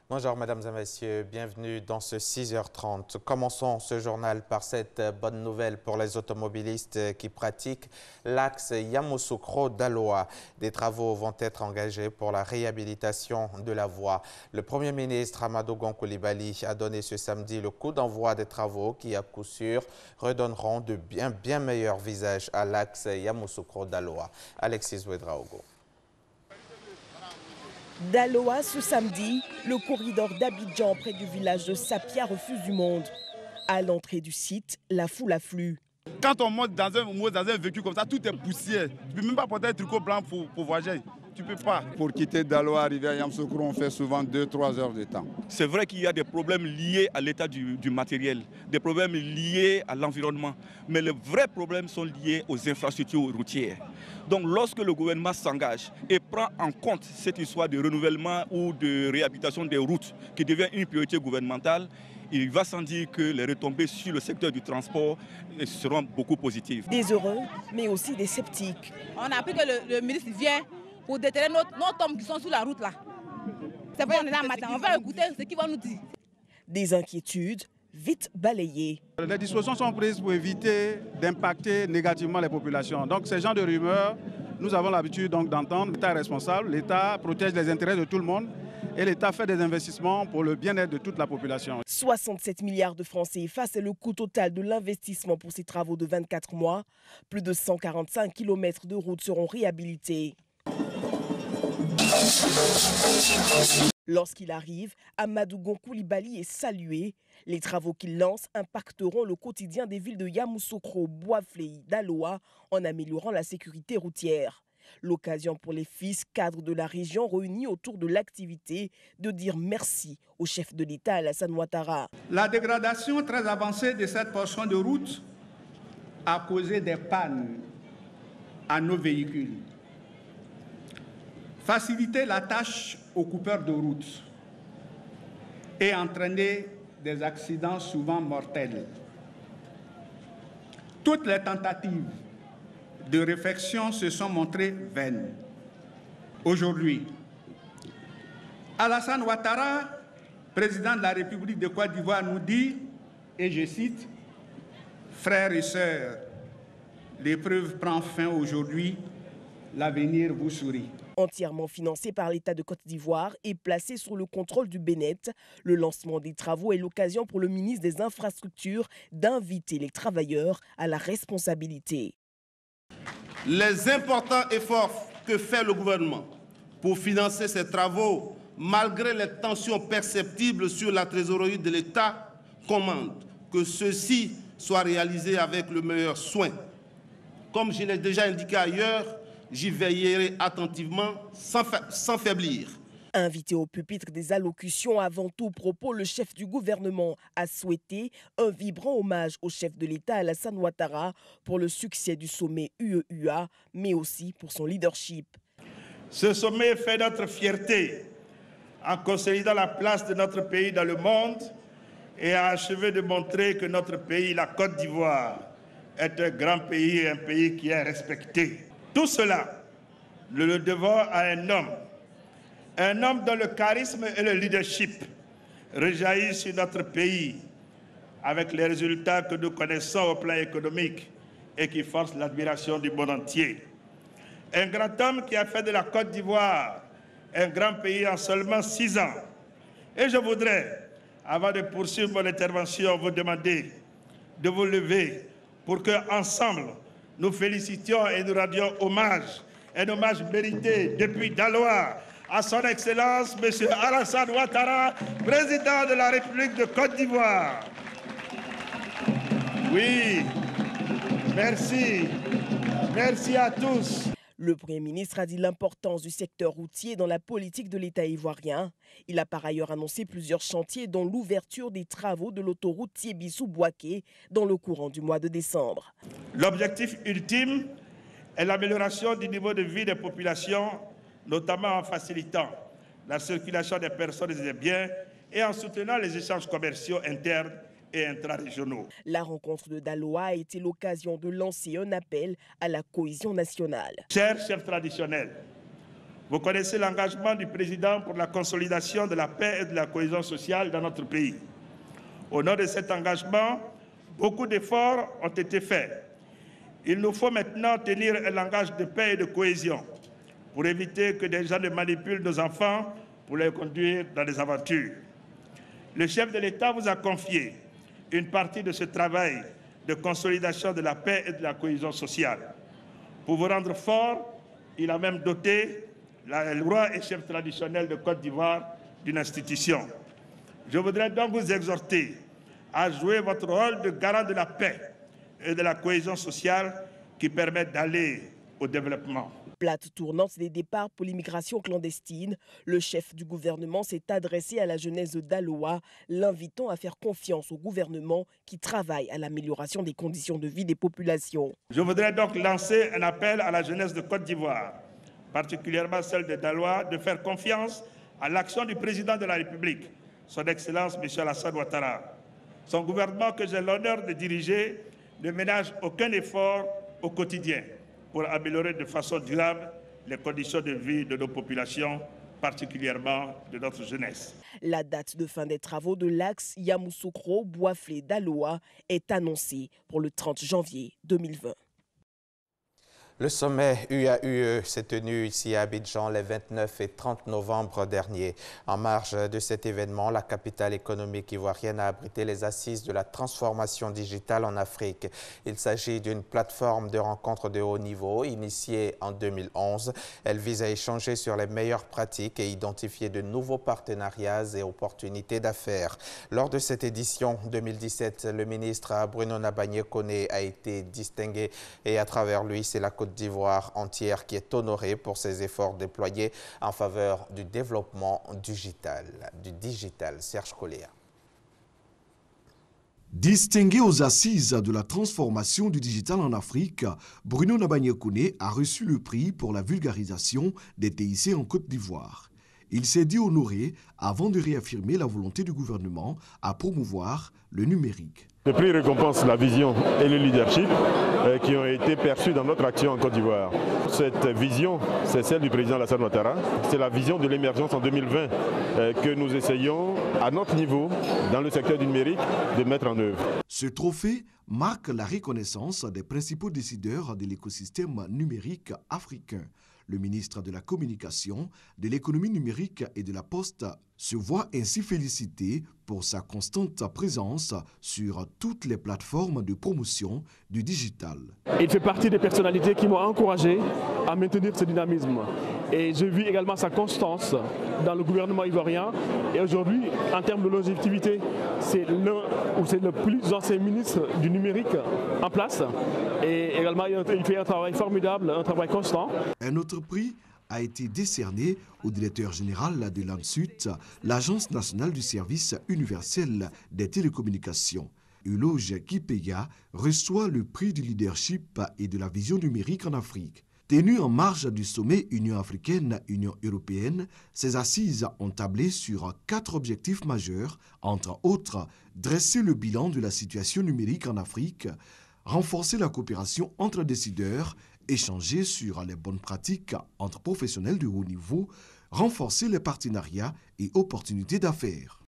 Bonjour mesdames et messieurs, bienvenue dans ce 6h30. Commençons ce journal par cette bonne nouvelle pour les automobilistes qui pratiquent l'axe Yamoussoukro-Daloa. Des travaux vont être engagés pour la réhabilitation de la voie. Le Premier ministre Amadou Gon Coulibaly a donné ce samedi le coup d'envoi des travaux qui à coup sûr redonneront de bien meilleurs visages à l'axe Yamoussoukro-Daloa. Alexis Ouedraogo. Daloa, ce samedi, le corridor d'Abidjan près du village de Sapia refuse du monde. À l'entrée du site, la foule afflue. Quand on monte dans un véhicule comme ça, tout est poussière. Tu ne peux même pas porter un tricot blanc pour voyager. Tu ne peux pas. Pour quitter Daloa, arriver à Yamoussoukro, on fait souvent 2-3 heures de temps. C'est vrai qu'il y a des problèmes liés à l'état du matériel, des problèmes liés à l'environnement. Mais les vrais problèmes sont liés aux infrastructures routières. Donc lorsque le gouvernement s'engage et prend en compte cette histoire de renouvellement ou de réhabilitation des routes qui devient une priorité gouvernementale, il va sans dire que les retombées sur le secteur du transport seront beaucoup positives. Des heureux, mais aussi des sceptiques. On a appris que le ministre vient pour déterrer nos hommes qui sont sur la route là. C'est pourquoi on est là matin, on va écouter ce qu'ils vont nous dire. Des inquiétudes vite balayées. Les dispositions sont prises pour éviter d'impacter négativement les populations. Donc ces genres de rumeurs, nous avons l'habitude d'entendre. L'État est responsable, l'État protège les intérêts de tout le monde et l'État fait des investissements pour le bien-être de toute la population. 67 milliards de francs CFA, c'est le coût total de l'investissement pour ces travaux de 24 mois. Plus de 145 km de routes seront réhabilités. Lorsqu'il arrive, Amadou Gon Coulibaly est salué. Les travaux qu'il lance impacteront le quotidien des villes de Yamoussoukro, Bouaflei, Daloa en améliorant la sécurité routière. L'occasion pour les fils cadres de la région réunis autour de l'activité de dire merci au chef de l'État Alassane Ouattara. La dégradation très avancée de cette portion de route a causé des pannes à nos véhicules. Faciliter la tâche aux coupeurs de route et entraîner des accidents souvent mortels. Toutes les tentatives de réflexion se sont montrées vaines. Aujourd'hui, Alassane Ouattara, président de la République de Côte d'Ivoire, nous dit, et je cite, « Frères et sœurs, l'épreuve prend fin aujourd'hui, l'avenir vous sourit ». Entièrement financé par l'État de Côte d'Ivoire et placé sous le contrôle du Bénin, le lancement des travaux est l'occasion pour le ministre des Infrastructures d'inviter les travailleurs à la responsabilité. Les importants efforts que fait le gouvernement pour financer ces travaux, malgré les tensions perceptibles sur la trésorerie de l'État, commandent que ceux-ci soient réalisés avec le meilleur soin. Comme je l'ai déjà indiqué ailleurs, j'y veillerai attentivement sans faiblir. Invité au pupitre des allocutions avant tout propos, le chef du gouvernement a souhaité un vibrant hommage au chef de l'État Alassane Ouattara pour le succès du sommet UEUA, mais aussi pour son leadership. Ce sommet fait notre fierté en consolidant la place de notre pays dans le monde et a achevé de montrer que notre pays, la Côte d'Ivoire, est un grand pays et un pays qui est respecté. Tout cela, nous le devons à un homme dont le charisme et le leadership rejaillissent sur notre pays avec les résultats que nous connaissons au plan économique et qui forcent l'admiration du monde entier. Un grand homme qui a fait de la Côte d'Ivoire un grand pays en seulement 6 ans. Et je voudrais, avant de poursuivre mon intervention, vous demander de vous lever pour qu'ensemble, nous félicitions et nous rendions hommage, un hommage mérité depuis Daloa à son Excellence, M. Alassane Ouattara, président de la République de Côte d'Ivoire. Oui, merci. Merci à tous. Le Premier ministre a dit l'importance du secteur routier dans la politique de l'État ivoirien. Il a par ailleurs annoncé plusieurs chantiers, dont l'ouverture des travaux de l'autoroute Thiébissou-Bouaké dans le courant du mois de décembre. L'objectif ultime est l'amélioration du niveau de vie des populations, notamment en facilitant la circulation des personnes et des biens et en soutenant les échanges commerciaux internes et intra-régionaux. La rencontre de Daloa a été l'occasion de lancer un appel à la cohésion nationale. Chers chefs traditionnels, Vous connaissez l'engagement du président pour la consolidation de la paix et de la cohésion sociale dans notre pays. Au nom de cet engagement, beaucoup d'efforts ont été faits. Il nous faut maintenant tenir un langage de paix et de cohésion pour éviter que des gens ne manipulent nos enfants pour les conduire dans des aventures. Le chef de l'État vous a confié une partie de ce travail de consolidation de la paix et de la cohésion sociale. Pour vous rendre fort, il a même doté le roi et chef traditionnel de Côte d'Ivoire d'une institution. Je voudrais donc vous exhorter à jouer votre rôle de garant de la paix et de la cohésion sociale qui permettent d'aller au développement. Plate tournante des départs pour l'immigration clandestine, le chef du gouvernement s'est adressé à la jeunesse d'Aloa, l'invitant à faire confiance au gouvernement qui travaille à l'amélioration des conditions de vie des populations. Je voudrais donc lancer un appel à la jeunesse de Côte d'Ivoire, particulièrement celle de Daloa, de faire confiance à l'action du président de la République, son Excellence M. Alassane Ouattara. Son gouvernement que j'ai l'honneur de diriger ne ménage aucun effort au quotidien pour améliorer de façon durable les conditions de vie de nos populations, particulièrement de notre jeunesse. La date de fin des travaux de l'axe Yamoussoukro-Bouaflé-Daloa est annoncée pour le 30 janvier 2020. Le sommet UAUE s'est tenu ici à Abidjan les 29 et 30 novembre dernier. En marge de cet événement, la capitale économique ivoirienne a abrité les assises de la transformation digitale en Afrique. Il s'agit d'une plateforme de rencontres de haut niveau initiée en 2011. Elle vise à échanger sur les meilleures pratiques et identifier de nouveaux partenariats et opportunités d'affaires. Lors de cette édition 2017, le ministre Bruno Nabagné-Koné a été distingué et à travers lui, c'est la Côte d'Ivoire entière qui est honorée pour ses efforts déployés en faveur du développement digital. Serge Collier. Distingué aux assises de la transformation du digital en Afrique, Bruno Nabagné-Koné a reçu le prix pour la vulgarisation des TIC en Côte d'Ivoire. Il s'est dit honoré avant de réaffirmer la volonté du gouvernement à promouvoir le numérique. Le prix récompense la vision et le leadership qui ont été perçus dans notre action en Côte d'Ivoire. Cette vision, c'est celle du président Alassane Ouattara. C'est la vision de l'émergence en 2020 que nous essayons, à notre niveau, dans le secteur du numérique, de mettre en œuvre. Ce trophée marque la reconnaissance des principaux décideurs de l'écosystème numérique africain. Le ministre de la Communication, de l'économie numérique et de la Poste se voit ainsi félicité pour sa constante présence sur toutes les plateformes de promotion du digital. Il fait partie des personnalités qui m'ont encouragé à maintenir ce dynamisme. Et je vis également sa constance dans le gouvernement ivoirien. Et aujourd'hui, en termes de longévité, c'est le plus ancien ministre du numérique en place. Et également, il fait un travail formidable, un travail constant. Un autre prix a été décerné au directeur général de l'ANSUT, l'Agence nationale du service universel des télécommunications. Uloge Kipeya reçoit le prix du leadership et de la vision numérique en Afrique. Tenu en marge du sommet Union africaine-Union européenne, ces assises ont tablé sur 4 objectifs majeurs, entre autres, dresser le bilan de la situation numérique en Afrique, renforcer la coopération entre décideurs, échanger sur les bonnes pratiques entre professionnels de haut niveau, renforcer les partenariats et opportunités d'affaires.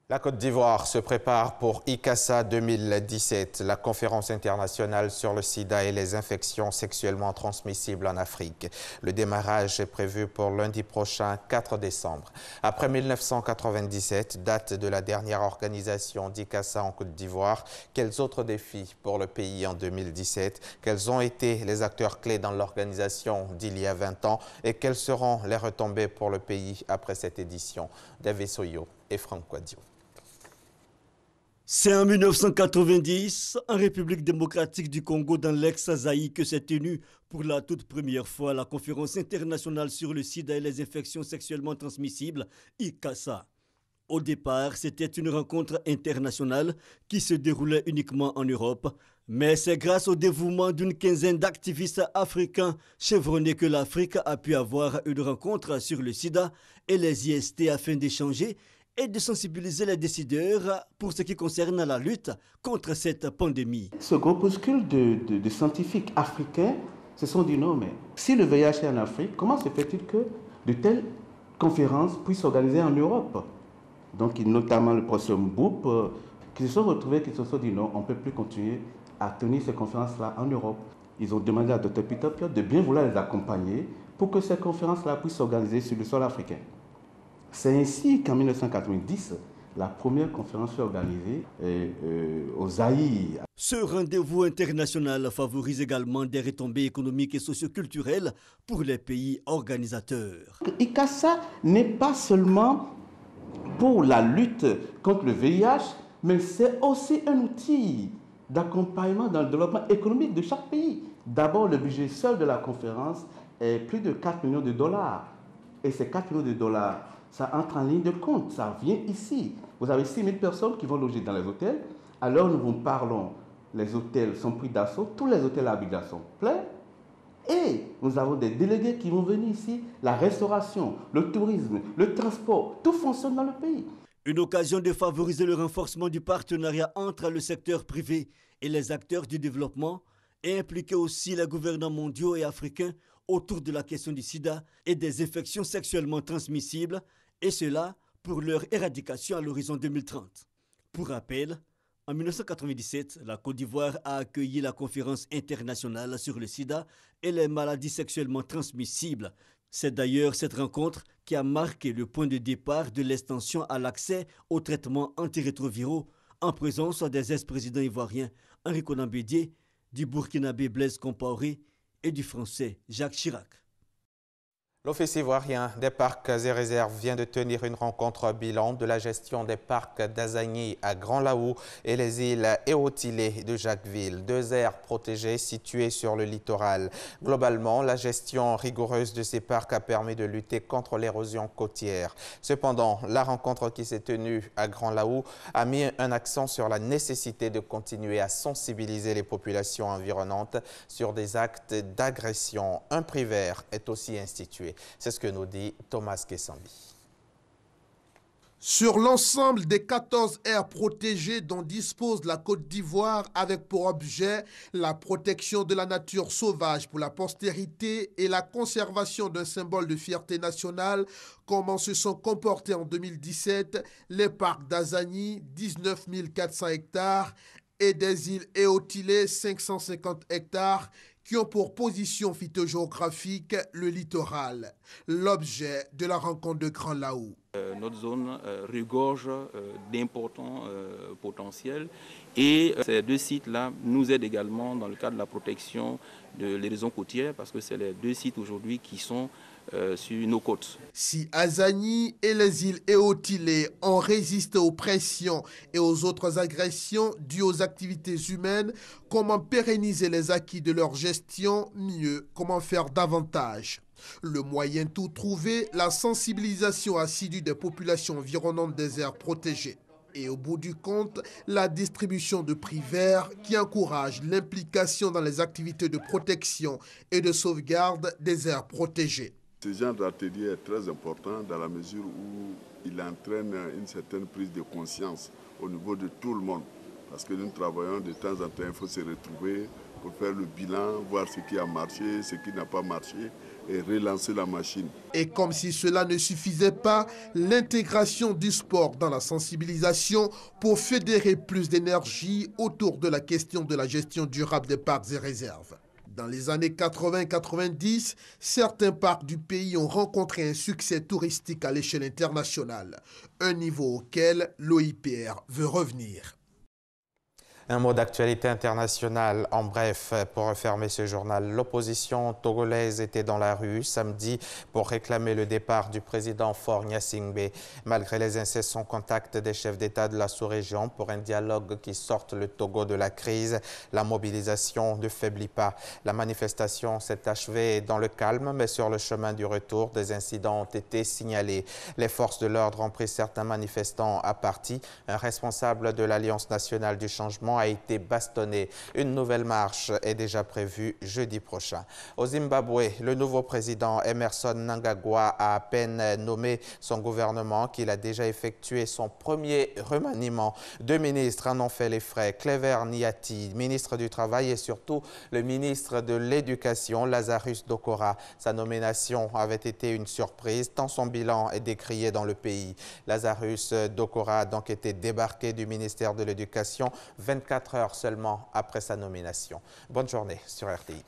La Côte d'Ivoire se prépare pour ICASA 2017, la conférence internationale sur le sida et les infections sexuellement transmissibles en Afrique. Le démarrage est prévu pour lundi prochain, 4 décembre. Après 1997, date de la dernière organisation d'ICASA en Côte d'Ivoire, quels autres défis pour le pays en 2017? Quels ont été les acteurs clés dans l'organisation d'il y a 20 ans et quelles seront les retombées pour le pays après cette édition? David Soyo et Franck Quadio. C'est en 1990, en République démocratique du Congo, dans l'ex-Zaïre, que s'est tenue pour la toute première fois la conférence internationale sur le sida et les infections sexuellement transmissibles, ICASA. Au départ, c'était une rencontre internationale qui se déroulait uniquement en Europe, mais c'est grâce au dévouement d'une quinzaine d'activistes africains chevronnés que l'Afrique a pu avoir une rencontre sur le sida et les IST afin d'échanger et de sensibiliser les décideurs pour ce qui concerne la lutte contre cette pandémie. Ce groupuscule de scientifiques africains se sont dit non, mais si le VIH est en Afrique, comment se fait-il que de telles conférences puissent s'organiser en Europe? Donc, notamment le professeur Mboup, qui se sont retrouvés, qui se sont dit non, on ne peut plus continuer à tenir ces conférences-là en Europe. Ils ont demandé à Dr Peter Piot de bien vouloir les accompagner pour que ces conférences-là puissent s'organiser sur le sol africain. C'est ainsi qu'en 1990, la première conférence fut organisée au Zaïre. Ce rendez-vous international favorise également des retombées économiques et socioculturelles pour les pays organisateurs. ICASA n'est pas seulement pour la lutte contre le VIH, mais c'est aussi un outil d'accompagnement dans le développement économique de chaque pays. D'abord, le budget seul de la conférence est plus de 4 millions de dollars. Et ces 4 millions de dollars, ça entre en ligne de compte, ça vient ici. Vous avez 6 000 personnes qui vont loger dans les hôtels. Alors nous vous parlons, les hôtels sont pris d'assaut, tous les hôtels à Abidjan sont pleins. Et nous avons des délégués qui vont venir ici. La restauration, le tourisme, le transport, tout fonctionne dans le pays. Une occasion de favoriser le renforcement du partenariat entre le secteur privé et les acteurs du développement et impliquer aussi les gouvernants mondiaux et africains autour de la question du sida et des infections sexuellement transmissibles, et cela pour leur éradication à l'horizon 2030. Pour rappel, en 1997, la Côte d'Ivoire a accueilli la conférence internationale sur le sida et les maladies sexuellement transmissibles. C'est d'ailleurs cette rencontre qui a marqué le point de départ de l'extension à l'accès aux traitements antirétroviraux en présence des ex-présidents ivoiriens Henri Konan Bédié, du Burkinabé Blaise Compaoré et du Français Jacques Chirac. L'Office ivoirien des parcs et réserves vient de tenir une rencontre bilan de la gestion des parcs d'Azagny à Grand-Laou et les îles Éotilé de Jacquesville, deux aires protégées situées sur le littoral. Globalement, la gestion rigoureuse de ces parcs a permis de lutter contre l'érosion côtière. Cependant, la rencontre qui s'est tenue à Grand-Laou a mis un accent sur la nécessité de continuer à sensibiliser les populations environnantes sur des actes d'agression. Un prix vert est aussi institué. C'est ce que nous dit Thomas Kessambi. Sur l'ensemble des 14 aires protégées dont dispose la Côte d'Ivoire avec pour objet la protection de la nature sauvage pour la postérité et la conservation d'un symbole de fierté nationale, comment se sont comportés en 2017 les parcs d'Azagny, 19 400 hectares, et des îles Éotilé, 550 hectares, qui ont pour position phytogéographique le littoral. L'objet de la rencontre de Grand-Laou. Notre zone regorge d'importants potentiels et ces deux sites-là nous aident également dans le cadre de la protection de l'érosion côtière parce que c'est les deux sites aujourd'hui qui sont sur nos côtes. Si Azagny et les îles Éotilé ont résisté aux pressions et aux autres agressions dues aux activités humaines, comment pérenniser les acquis de leur gestion? Mieux, comment faire davantage? Le moyen tout trouvé, la sensibilisation assidue des populations environnantes des aires protégées. Et au bout du compte, la distribution de prix verts qui encourage l'implication dans les activités de protection et de sauvegarde des aires protégées. Ce genre d'atelier est très important dans la mesure où il entraîne une certaine prise de conscience au niveau de tout le monde. Parce que nous travaillons de temps en temps, il faut se retrouver pour faire le bilan, voir ce qui a marché, ce qui n'a pas marché et relancer la machine. Et comme si cela ne suffisait pas, l'intégration du sport dans la sensibilisation pour fédérer plus d'énergie autour de la question de la gestion durable des parcs et réserves. Dans les années 80-90, certains parcs du pays ont rencontré un succès touristique à l'échelle internationale, un niveau auquel l'OIPR veut revenir. Un mot d'actualité internationale en bref pour refermer ce journal. L'opposition togolaise était dans la rue samedi pour réclamer le départ du président Faure Gnassingbé. Malgré les incessants contacts des chefs d'État de la sous-région pour un dialogue qui sorte le Togo de la crise, la mobilisation ne faiblit pas. La manifestation s'est achevée dans le calme, mais sur le chemin du retour, des incidents ont été signalés. Les forces de l'ordre ont pris certains manifestants à partie. Un responsable de l'Alliance nationale du changement a été bastonné. Une nouvelle marche est déjà prévue jeudi prochain. Au Zimbabwe, le nouveau président Emmerson Mnangagwa a à peine nommé son gouvernement qu'il a déjà effectué son premier remaniement. 2 ministres en ont fait les frais. Clever Nyati, ministre du Travail, et surtout le ministre de l'Éducation, Lazarus Dokora. Sa nomination avait été une surprise, tant son bilan est décrié dans le pays. Lazarus Dokora a donc été débarqué du ministère de l'Éducation 24 heures seulement après sa nomination. Bonne journée sur RTI.